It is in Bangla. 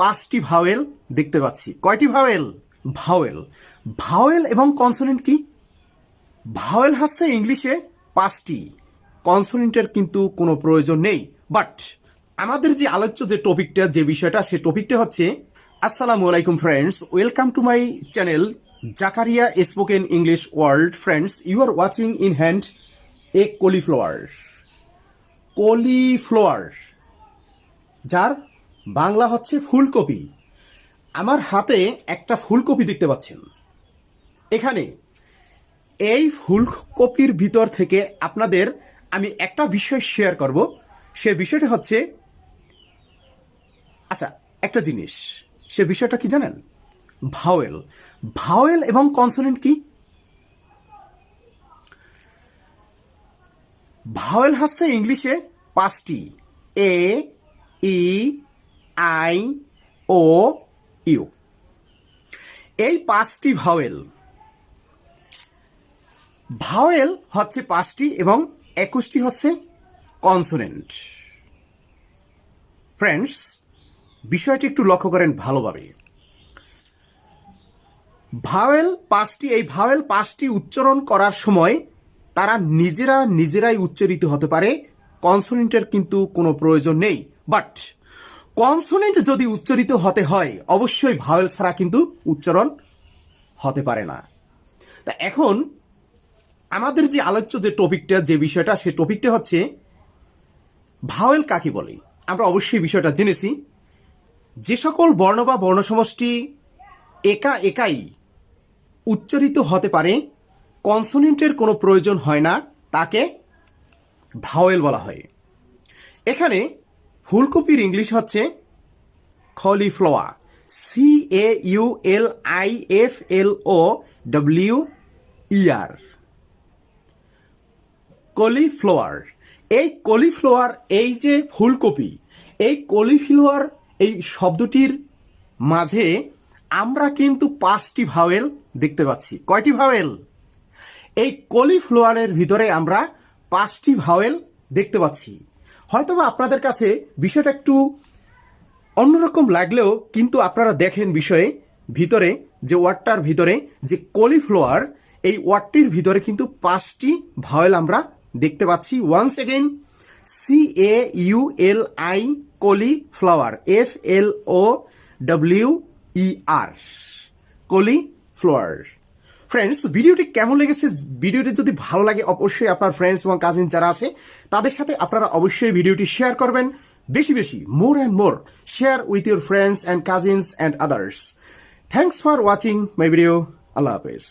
পাঁচটি ভাওয়েল দেখতে পাচ্ছি। কয়টি ভাওয়েল? ভাওয়েল। ভাওয়েল এবং কনসোনেন্ট কি? ভাওয়েল হচ্ছে ইংলিশে পাঁচটি, কনসোনেন্টের কিন্তু কোনো প্রয়োজন নেই। বাট আমাদের যে আলোচ্য যে টপিকটা, যে বিষয়টা, সে টপিকটা হচ্ছে আসসালামু আলাইকুম friends, welcome to my channel Zakaria spoken English world. Friends, you are watching in hand a cauliflower. Cauliflower যার বাংলা হচ্ছে ফুলকপি। আমার হাতে একটা ফুলকপি দেখতে পাচ্ছেন। এখানে এই ফুলকপির ভিতর থেকে আপনাদের আমি একটা বিষয় শেয়ার করব। সে বিষয়টা হচ্ছে, আচ্ছা, একটা জিনিস, সে বিষয়টা কি জানেন? ভাওয়েল। ভাওয়েল এবং কনসোনেন্ট কি? ভাওয়েল হচ্ছে ইংলিশে পাঁচটি, এ, ই, আই, ও, ইউ। এই পাঁচটি ভাওয়েল, ভাওয়েল হচ্ছে পাঁচটি এবং 21টি হচ্ছে কনসোনেন্ট। ফ্রেন্ডস, বিষয়টি একটু লক্ষ্য করেন ভালোভাবে। ভাওয়েল পাঁচটি, এই ভাওয়েল পাঁচটি উচ্চারণ করার সময় তারা নিজেরাই উচ্চারিত হতে পারে। কনসোনেন্টের কিন্তু কোনো প্রয়োজন নেই। বাট কনসোনেন্ট যদি উচ্চারিত হতে হয়, অবশ্যই ভাওয়েল ছাড়া কিন্তু উচ্চারণ হতে পারে না। তা এখন আমাদের যে আলোচ্য যে টপিকটা, যে বিষয়টা, সে টপিকটা হচ্ছে ভাওয়েল কাকে বলে। আমরা অবশ্যই বিষয়টা জেনেছি। যে সকল বর্ণ বা বর্ণসমষ্টি একাই উচ্চারিত হতে পারে, কনসোনেন্টের কোনো প্রয়োজন হয় না, তাকে ভাওয়েল বলা হয়। এখানে ফুলকপির ইংলিশ হচ্ছে কলিফ্লাওয়ার, CAULIFLOWER। কলিফ্লাওয়ার। এই কলিফ্লাওয়ার, এই যে ফুলকপি, এই কলিফ্লাওয়ার, এই শব্দটির মাঝে আমরা কিন্তু পাঁচটি ভাওয়েল দেখতে পাচ্ছি। কয়টি ভাওয়েল? এই কলিফ্লাওয়ারের ভিতরে আমরা পাঁচটি ভাওয়েল দেখতে পাচ্ছি। হয়তোবা আপনাদের কাছে বিষয়টা একটু অন্যরকম লাগলেও কিন্তু আপনারা দেখেন বিষয়ে ভিতরে, যে ওয়ার্ডটার ভিতরে যে কলিফ্লাওয়ার, এই ওয়ার্ডটির ভিতরে কিন্তু পাঁচটি ভাওয়েল আমরা দেখতে পাচ্ছি। Once again, CAULI, cauliflower, FLOWER, cauliflower. Friends, ভিডিওটি কেমন লেগেছে? ভিডিওটি যদি ভালো লাগে, অবশ্যই আপনার ফ্রেন্ডস এবং কাজিন যারা আছে তাদের সাথে আপনারা অবশ্যই ভিডিওটি শেয়ার করবেন। বেশি বেশি, more and more share with your friends and cousins and others. Thanks for watching my video. আল্লাহ হাফেজ।